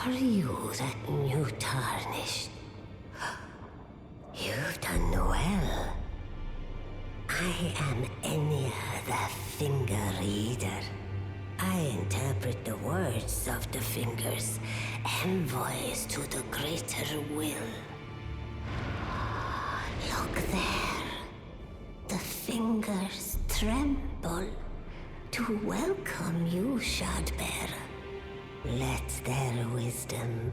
are you that new tarnished? You've done well. I am Enya the Finger Reader. I interpret the words of the fingers, envoys to the greater will. Look there. The fingers tremble to welcome you, Shardbearer. Let their wisdom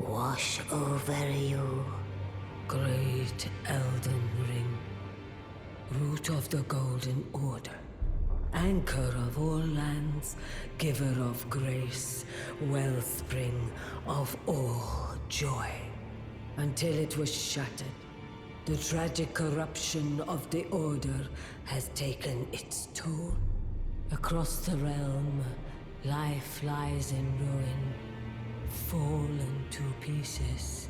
wash over you. Great Elden Ring, root of the Golden Order, anchor of all lands, giver of grace, wellspring of all joy. Until it was shattered, the tragic corruption of the Order has taken its toll. Across the realm, life lies in ruin, fallen to pieces.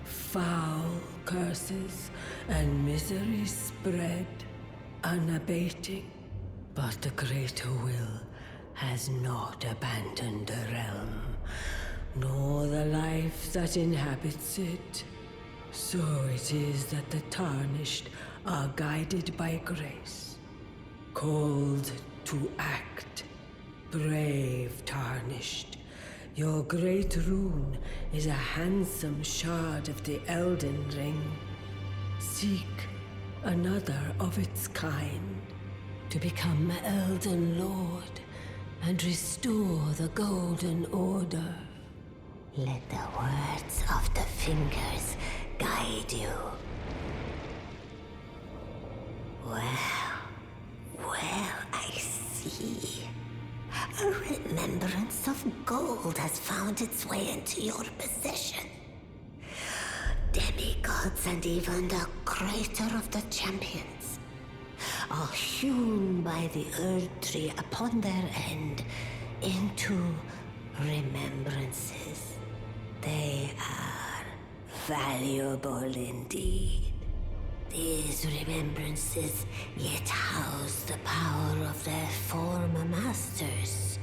Foul curses and misery spread, unabating. But the greater will has not abandoned the realm, nor the life that inhabits it. So it is that the tarnished are guided by grace, called to act. Brave tarnished, your great rune is a handsome shard of the Elden Ring. Seek another of its kind to become Elden Lord and restore the Golden Order. Let the words of the fingers guide you. Well, I see. A remembrance of gold has found its way into your possession. Demigods and even the creator of the champions are hewn by the Earth Tree upon their end into remembrances. They are valuable indeed. These remembrances yet house the power of their former masters.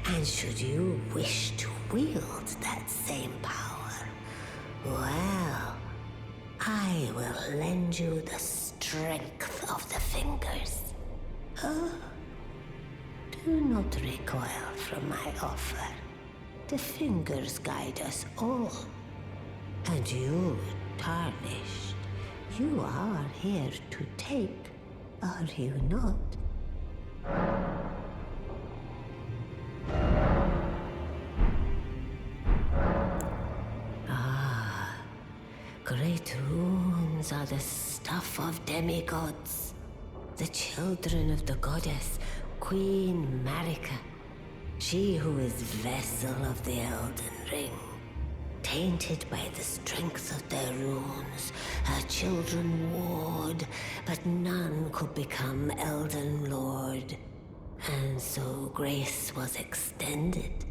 And should you wish to wield that same power, well, I will lend you the strength of the fingers. Oh, do not recoil from my offer. The fingers guide us all. And you, tarnished, you are here to take, are you not? Great runes are the stuff of demigods, the children of the goddess, Queen Marika, she who is vessel of the Elden Ring. Tainted by the strength of their runes, her children warred, but none could become Elden Lord. And so grace was extended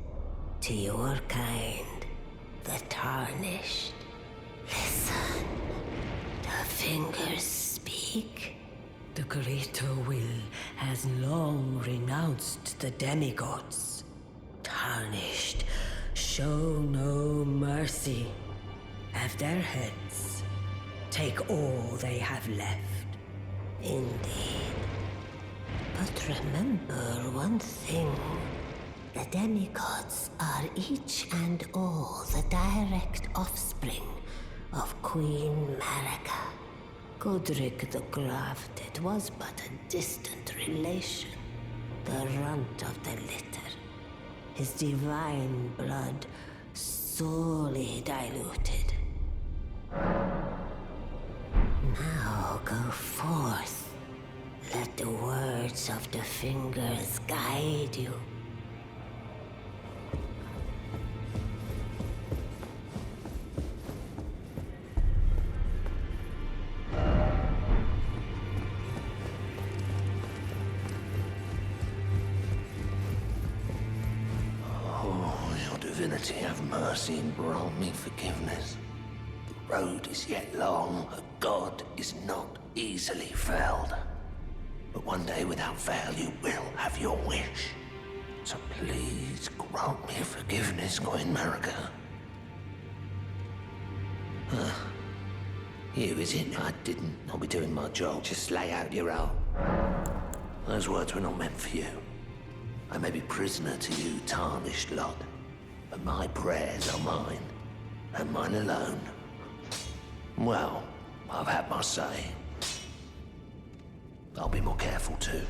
to your kind, the tarnished. Listen, the fingers speak. The greater will has long renounced the demigods. Tarnished, show no mercy. Have their heads. Take all they have left. Indeed. But remember one thing. The demigods are each and all the direct offspring of Queen Marika. Godric the Grafted was but a distant relation, the runt of the litter. His divine blood sorely diluted. Now go forth. Let the words of the fingers guide you. Divinity, have mercy and grant me forgiveness. The road is yet long, a god is not easily felled. But one day without fail you will have your wish. So please grant me forgiveness, Queen Marika. You, is it? I didn't. I'll be doing my job. Just lay out your role. Those words were not meant for you. I may be prisoner to you, tarnished lot, but my prayers are mine, and mine alone. Well, I've had my say. I'll be more careful too.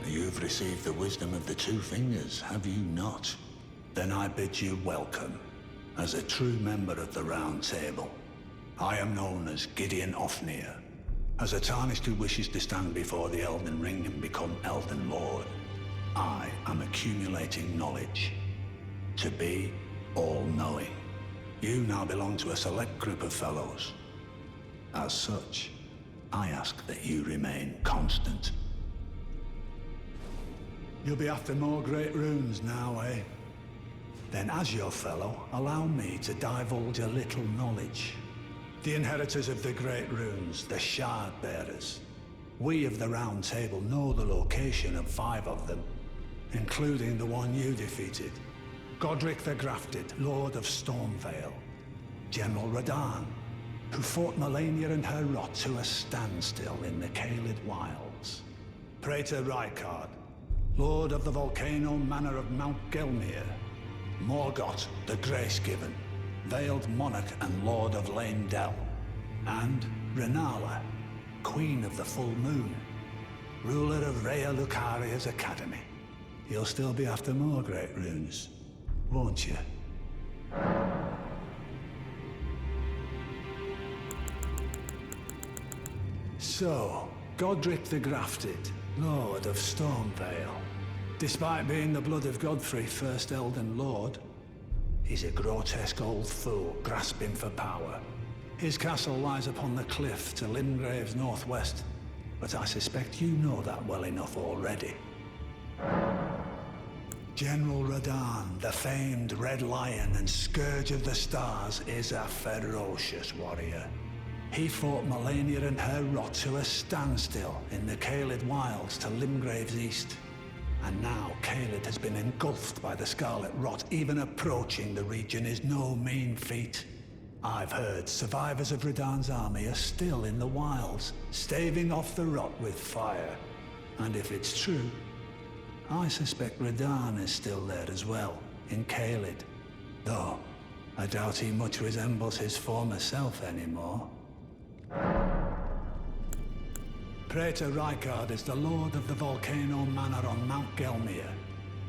You've received the wisdom of the Two Fingers, have you not? Then I bid you welcome, as a true member of the Round Table. I am known as Gideon Ofnir. As a Tarnished who wishes to stand before the Elden Ring and become Elden Lord, I am accumulating knowledge. To be all-knowing. You now belong to a select group of fellows. As such, I ask that you remain constant. You'll be after more great runes now, eh? Then as your fellow, allow me to divulge a little knowledge. The inheritors of the great runes, the Shard Bearers. We of the Round Table know the location of 5 of them, including the one you defeated. Godric the Grafted, Lord of Stormvale. General Radahn, who fought Melania and her rot to a standstill in the Caelid Wilds. Praetor Rykard, Lord of the Volcano Manor of Mount Gelmir. Morgott the Grace-Given, Veiled Monarch and Lord of Leyndell. And Renala, Queen of the Full Moon, ruler of Rhea Lucaria's Academy. You'll still be after more great runes, won't you? So, Godric the Grafted, Lord of Stormvale. Despite being the blood of Godfrey, first Elden Lord, he's a grotesque old fool grasping for power. His castle lies upon the cliff to Limgrave's northwest, but I suspect you know that well enough already. General Radahn, the famed Red Lion and Scourge of the Stars, is a ferocious warrior. He fought Melania and her rot to a standstill in the Caelid Wilds to Limgrave's east. And now Caelid has been engulfed by the Scarlet Rot. Even approaching the region is no mean feat. I've heard survivors of Radahn's army are still in the wilds, staving off the rot with fire. And if it's true, I suspect Radahn is still there as well, in Caelid. Though, I doubt he much resembles his former self anymore. Praetor Rykard is the Lord of the Volcano Manor on Mount Gelmir.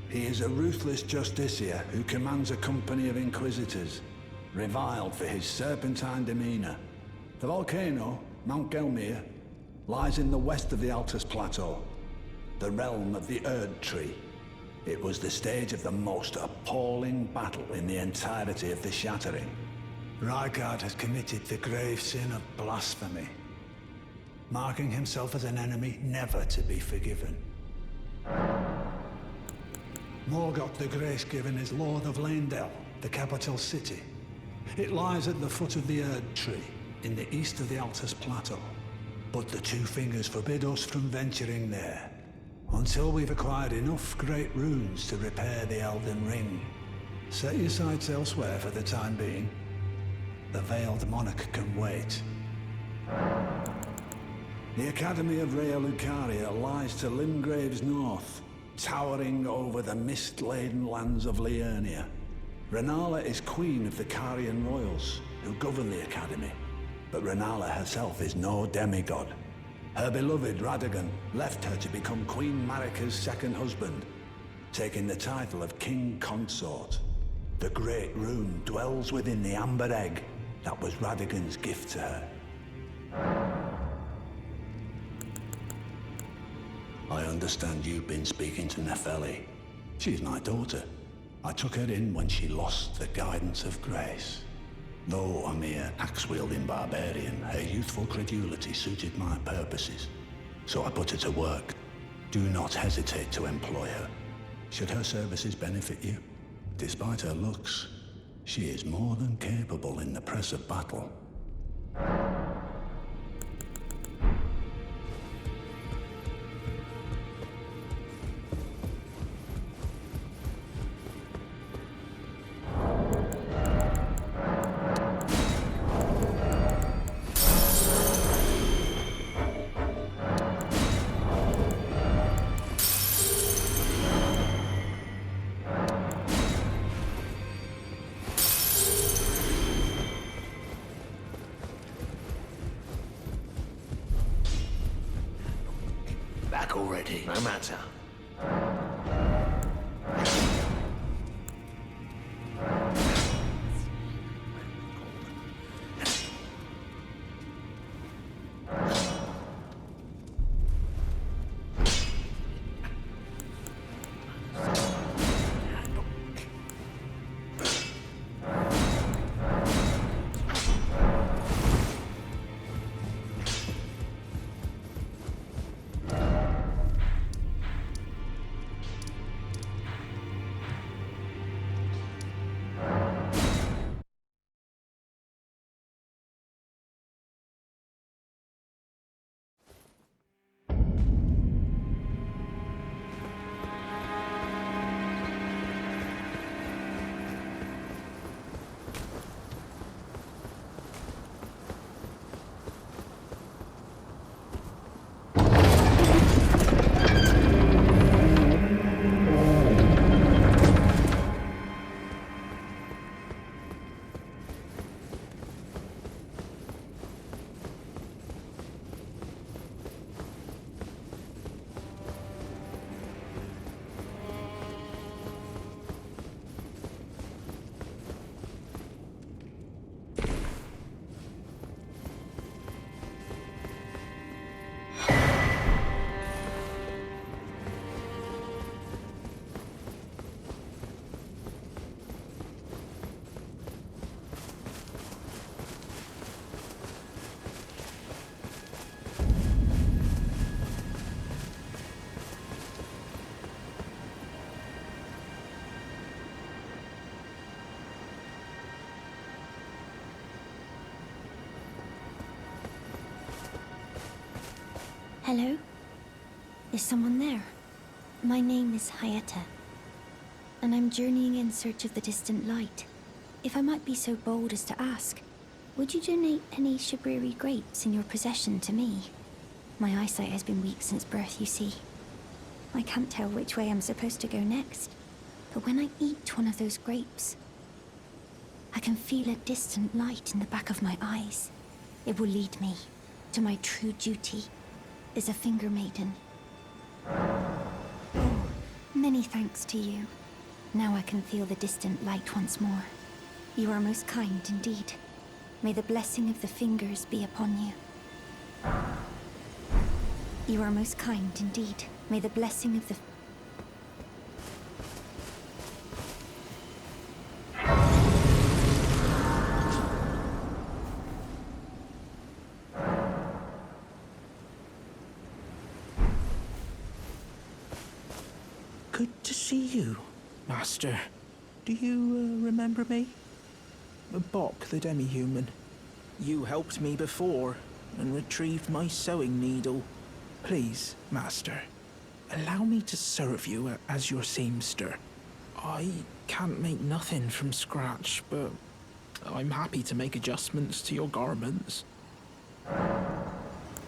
He is a ruthless justiciar who commands a company of inquisitors, reviled for his serpentine demeanor. The volcano, Mount Gelmir, lies in the west of the Altus Plateau, the realm of the Erd Tree. It was the stage of the most appalling battle in the entirety of the Shattering. Rykard has committed the grave sin of blasphemy, marking himself as an enemy never to be forgiven. Morgott the Grace-Given is Lord of Leyndell, the capital city. It lies at the foot of the Erd Tree, in the east of the Altus Plateau. But the Two Fingers forbid us from venturing there, until we've acquired enough great runes to repair the Elden Ring. Set your sights elsewhere for the time being. The Veiled Monarch can wait. The Academy of Rhea Lucaria lies to Limgrave's north, towering over the mist-laden lands of Liurnia. Renala is queen of the Carian royals, who govern the Academy. But Renala herself is no demigod. Her beloved Radagon left her to become Queen Marika's second husband, taking the title of King Consort. The Great Rune dwells within the Amber Egg that was Radagon's gift to her. I understand you've been speaking to Nefeli. She's my daughter. I took her in when she lost the guidance of grace. Though a mere axe-wielding barbarian, her youthful credulity suited my purposes. So I put her to work. Do not hesitate to employ her. Should her services benefit you, despite her looks, she is more than capable in the press of battle. Back already, no matter. Hello? Is someone there? My name is Hayata, and I'm journeying in search of the distant light. If I might be so bold as to ask, would you donate any Shibriri grapes in your possession to me? My eyesight has been weak since birth, you see. I can't tell which way I'm supposed to go next, but when I eat one of those grapes, I can feel a distant light in the back of my eyes. It will lead me to my true duty as a finger maiden. Oh, many thanks to you. Now I can feel the distant light once more. You are most kind indeed. May the blessing of the fingers be upon you. You are most kind indeed. May the blessing of the... Good to see you, Master. Do you remember me? Bok, the demi-human. You helped me before and retrieved my sewing needle. Please, Master, allow me to serve you as your seamster. I can't make nothing from scratch, but I'm happy to make adjustments to your garments.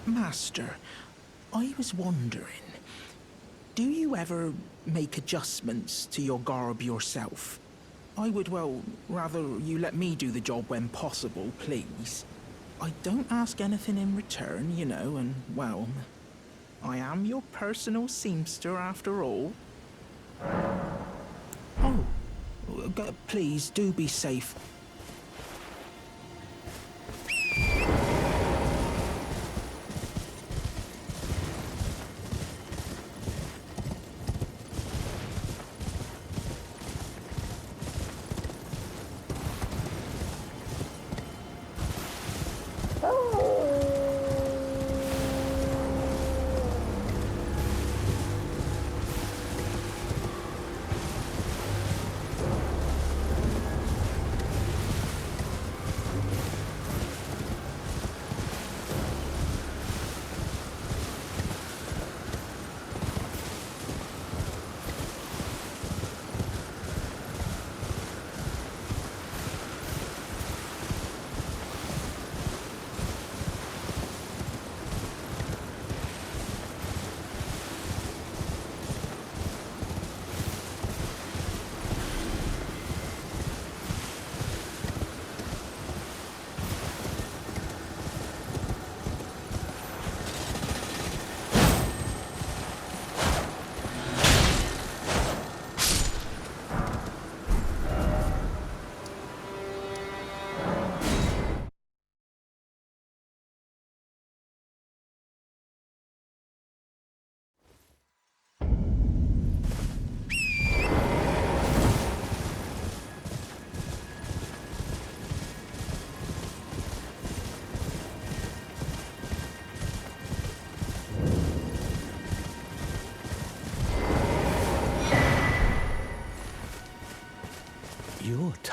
Master, I was wondering, do you ever make adjustments to your garb yourself? I would, well, rather you let me do the job when possible, please. I don't ask anything in return, you know, and, well, I am your personal seamster after all. Oh, please do be safe.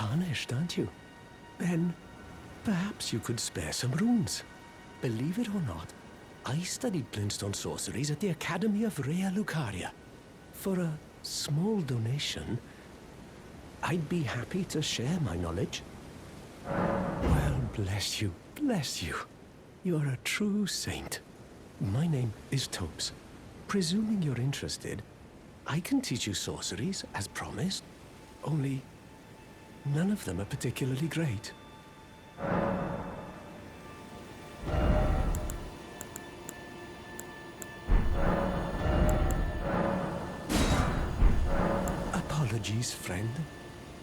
tarnished, aren't you? Then perhaps you could spare some runes. Believe it or not, I studied glintstone sorceries at the Academy of Rea Lucaria. For a small donation, I'd be happy to share my knowledge. Well, bless you, bless you. You're a true saint. My name is Topes. Presuming you're interested, I can teach you sorceries, as promised. Only, none of them are particularly great. Apologies, friend.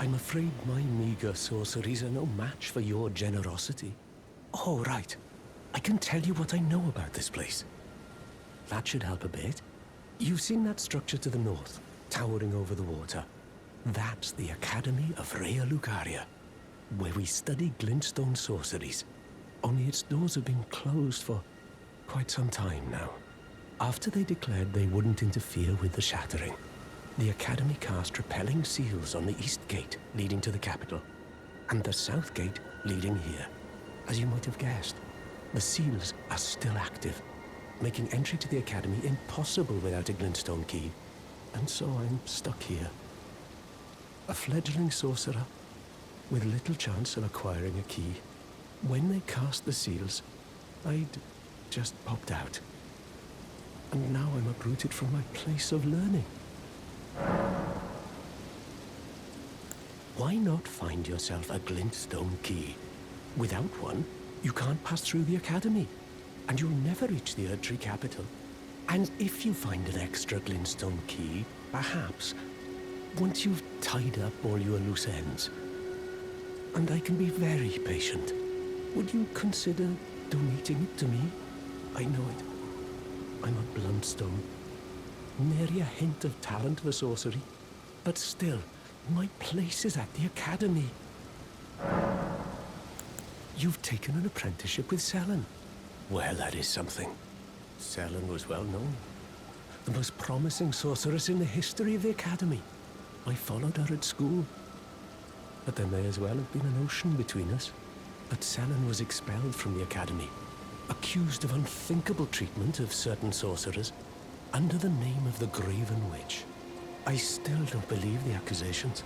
I'm afraid my meager sorceries are no match for your generosity. Oh, right. I can tell you what I know about this place. That should help a bit. You've seen that structure to the north, towering over the water. That's the Academy of Rea Lucaria, where we study glintstone sorceries. Only its doors have been closed for quite some time now. After they declared they wouldn't interfere with the shattering, the Academy cast repelling seals on the east gate leading to the capital, and the south gate leading here. As you might have guessed, the seals are still active, making entry to the Academy impossible without a glintstone key. And so I'm stuck here. A fledgling sorcerer with little chance of acquiring a key. When they cast the seals, I'd just popped out. And now I'm uprooted from my place of learning. Why not find yourself a glintstone key? Without one, you can't pass through the Academy, and you'll never reach the Erdtree capital. And if you find an extra glintstone key, perhaps, once you've tied up all your loose ends, and I can be very patient, would you consider donating it to me? I know it. I'm a bluntstone. Nary a hint of talent for sorcery. But still, my place is at the Academy. You've taken an apprenticeship with Selen. Well, that is something. Selen was well known. The most promising sorceress in the history of the Academy. I followed her at school. But there may as well have been an ocean between us. But Selen was expelled from the Academy, accused of unthinkable treatment of certain sorcerers, under the name of the Graven Witch. I still don't believe the accusations.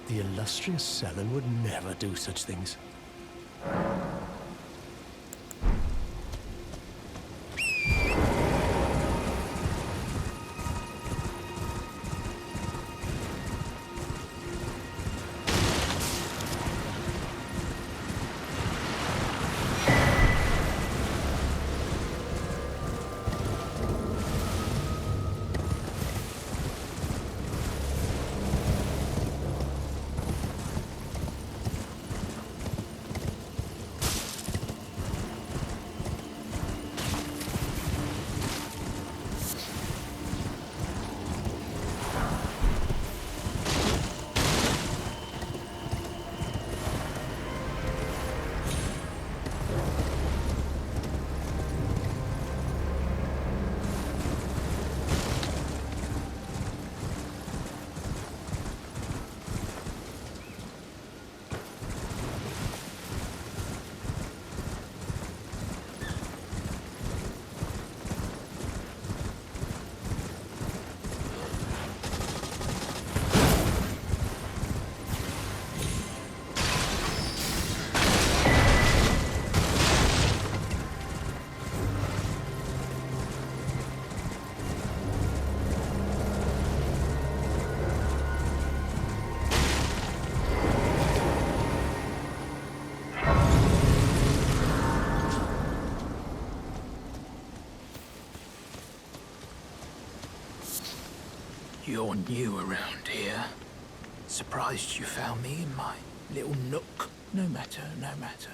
The illustrious Selen would never do such things. You're new around here. Surprised you found me in my little nook. No matter, no matter.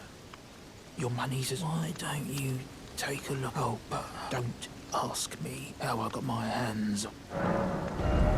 Your money's as... Why don't you take a look? Oh, but don't ask me how I got my hands on...